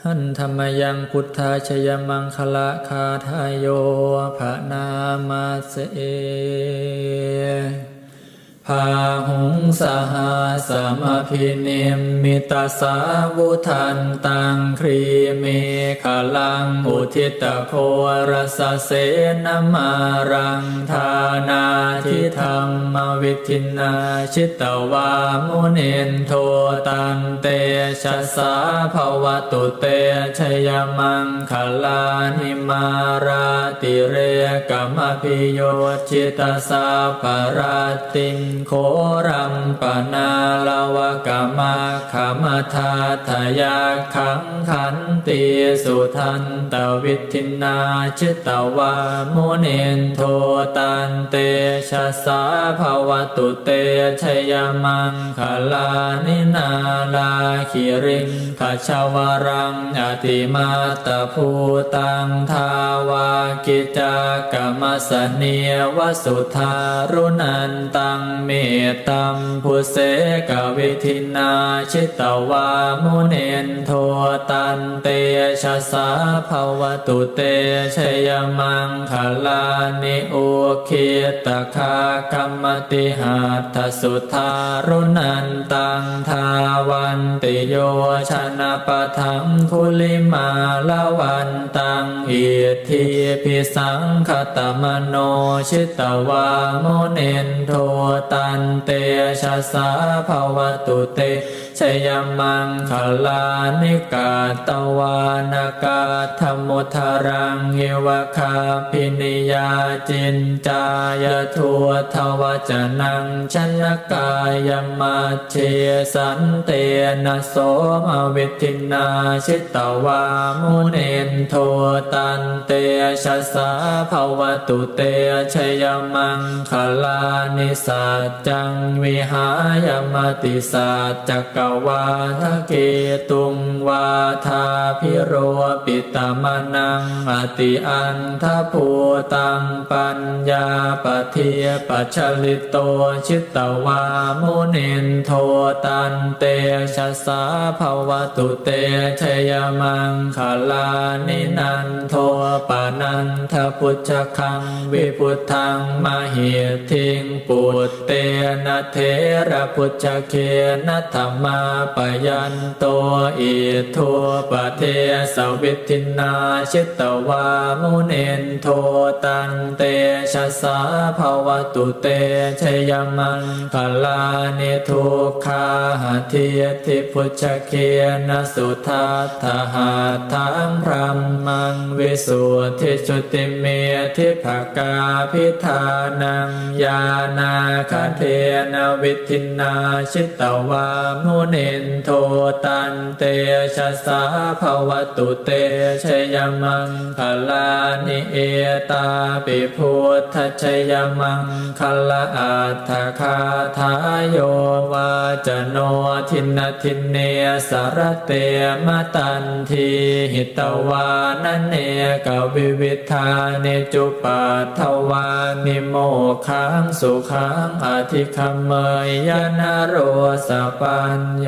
หันธรรมยังพุทธาชยมังคละคาทายโยภะนามาเสเอพาหุงสหาสมพินิมมิตาสาวุทันตังครีเมขลังอุทิตโครสเสนมารังทานาทิธรรมวิทินาชิตวามุนินโทตันเตชะสาภวตุเตชยมังคลานิมาราติเรกมพิโยชิตาสาปราติงโครัมปนาลวกามาขมทาทายาขังขันติสุทันตวิทินาชิตวามุนินโทตันเตชะสาภวตุเตชยมังคลานินาลาคิริงขชวรังอติมาตภูตังทาวากิจากรรมสเนียวสุธารุนันตังเมตัมพุเสกวิทินาชิตวามุนินโทตันเตชะสาภวตุเตชยมังคลานิโอคิตคากรรมติหัตถสุธารุนันตังทาวันติโยชนะปะทังคุลิมาลวันตังอิทธิพิสังคตมโนชิตวามุนินโทตันเตชะสาภวตุเตชยมังคลานิกาตวานากาธมุทารังเยวคาพินิยาจินจายทัวทวจนังชนกายมัจเชสันเตนะโสมวิทินาชิตวามุนินโทตันเตชะสาภวตุเตชยมังคลานิสัจจังวิหายมติสัจจกวาทะเกตุงวาทาพิโรปิตมนังอติอันทภูตังปัญญาปเทียปัจฉลิโตชิตวามุนินโทตันเตชะสาภวตุเตชยมังคลานินันโทปานันทพุชฌคังวิพุทธังมหิทิงปุตเตนะเทระพุชฌเคนะธัมมาปยันโตอิทัวปะเทสวิทินาชิตวามุนินโทตันเตชะสาภวตุเตชยมังคลานิทุกขาหะเทียทิพุชฌเคนะสุทัตถะหาทังพรัมมังวิสุทธิจุติเมทิภกาพิธานังญาณาคเทนะวิทินาชิตวามุนินโทตันเตชะสาภวตุเตชยมังคลานิเอตาปิพุทธชยมังคลาอัตถคาทายโยวาจโนทินทินเนสารเตมตันทีหิตวานเนกวิวิธาเนจุปัฏฐวานิโมขังสุขังอธิคัมเมยยนโรสปัญโย